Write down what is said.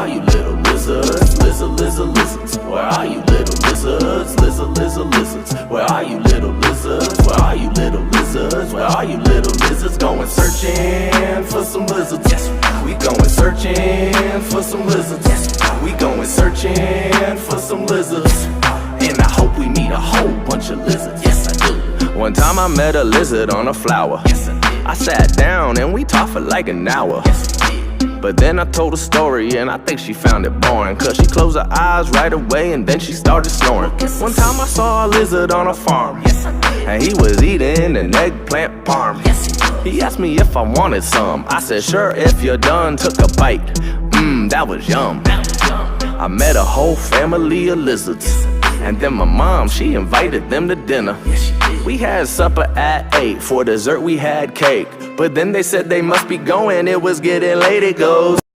are you little lizards? Lizards. Where are you little lizards? Lizards. Where are you little lizards? Where are you little lizards? Where are you little lizards? Going searching for some lizards. Yes, we going searching for some lizards. Yes, we going searching for some lizards. And I hope we meet a whole bunch of lizards. Yes, I do. One time I met a lizard on a flower. Yes, I did. I sat down and we talked for like an hour. Yes, but then I told a story and I think she found it boring, cause she closed her eyes right away and then she started snoring. One time I saw a lizard on a farm, and he was eating an eggplant parm. He asked me if I wanted some. I said sure if you're done. Took a bite, that was yum. I met a whole family of lizards, and then my mom, she invited them to dinner. We had supper at 8, for dessert we had cake. But then they said they must be going, it was getting late, it goes.